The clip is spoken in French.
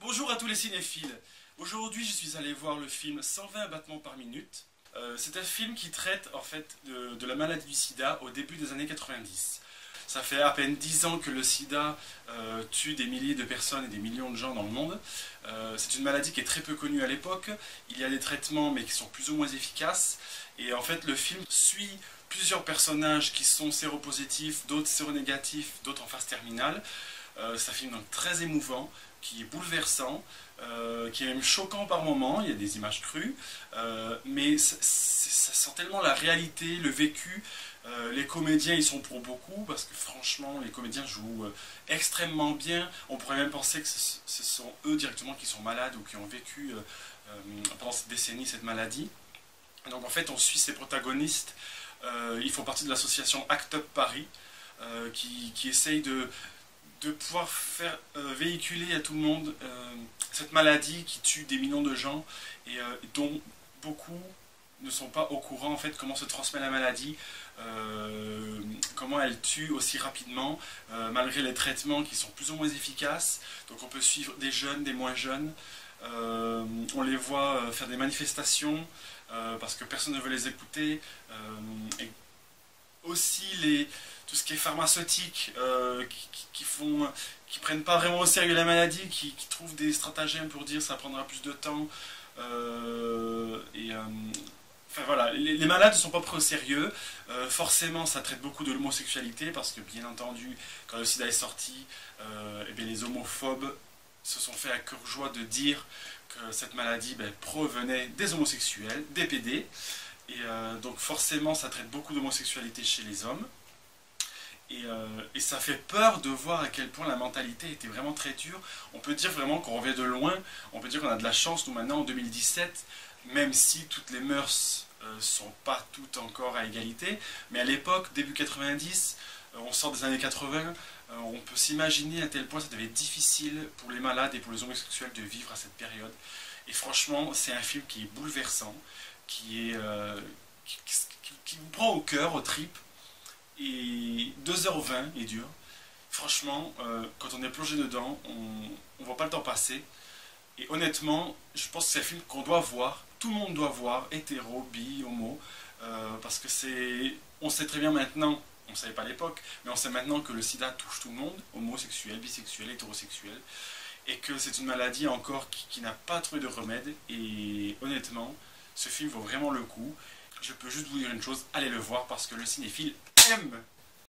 Bonjour à tous les cinéphiles. Aujourd'hui, je suis allé voir le film 120 battements par minute. C'est un film qui traite en fait de la maladie du sida au début des années 90. Ça fait à peine 10 ans que le sida tue des milliers de personnes et des millions de gens dans le monde. C'est une maladie qui est très peu connue à l'époque. Il y a des traitements mais qui sont plus ou moins efficaces. Et en fait, le film suit plusieurs personnages qui sont séropositifs, d'autres séronégatifs, d'autres en phase terminale. C'est un film donc très émouvant, qui est bouleversant, qui est même choquant par moments, il y a des images crues, mais ça sent tellement la réalité, le vécu. Les comédiens ils sont pour beaucoup, parce que franchement les comédiens jouent extrêmement bien. On pourrait même penser que ce sont eux directement qui sont malades ou qui ont vécu pendant cette décennie cette maladie. Donc en fait on suit ces protagonistes, ils font partie de l'association ACT UP Paris, qui essaye de pouvoir faire véhiculer à tout le monde cette maladie qui tue des millions de gens et dont beaucoup ne sont pas au courant en fait comment se transmet la maladie, comment elle tue aussi rapidement malgré les traitements qui sont plus ou moins efficaces. Donc on peut suivre des jeunes, des moins jeunes, on les voit faire des manifestations parce que personne ne veut les écouter, et aussi tout ce qui est pharmaceutique, qui prennent pas vraiment au sérieux la maladie, qui trouvent des stratagèmes pour dire ça prendra plus de temps. Enfin voilà, les malades ne sont pas pris au sérieux. Forcément, ça traite beaucoup de l'homosexualité parce que bien entendu, quand le sida est sorti, eh bien, les homophobes se sont fait à cœur joie de dire que cette maladie provenait des homosexuels, des PD. Donc forcément, ça traite beaucoup d'homosexualité chez les hommes. Et ça fait peur de voir à quel point la mentalité était vraiment très dure. On peut dire vraiment qu'on revient de loin. On peut dire qu'on a de la chance, nous, maintenant, en 2017, même si toutes les mœurs sont pas toutes encore à égalité. Mais à l'époque, début 90, on sort des années 80, on peut s'imaginer à tel point ça devait être difficile pour les malades et pour les homosexuels de vivre à cette période. Et franchement, c'est un film qui est bouleversant, qui vous prend au cœur, aux tripes. Et 2h20 est dur. Franchement, quand on est plongé dedans, on ne voit pas le temps passer. Et honnêtement, je pense que c'est un film qu'on doit voir. Tout le monde doit voir, hétéro, bi, homo. Parce que on sait très bien maintenant, on ne savait pas à l'époque, mais on sait maintenant que le sida touche tout le monde, homosexuel, bisexuel, hétérosexuel. Et que c'est une maladie encore qui n'a pas trouvé de remède. Et honnêtement, ce film vaut vraiment le coup. Je peux juste vous dire une chose, allez le voir parce que le cinéphile aime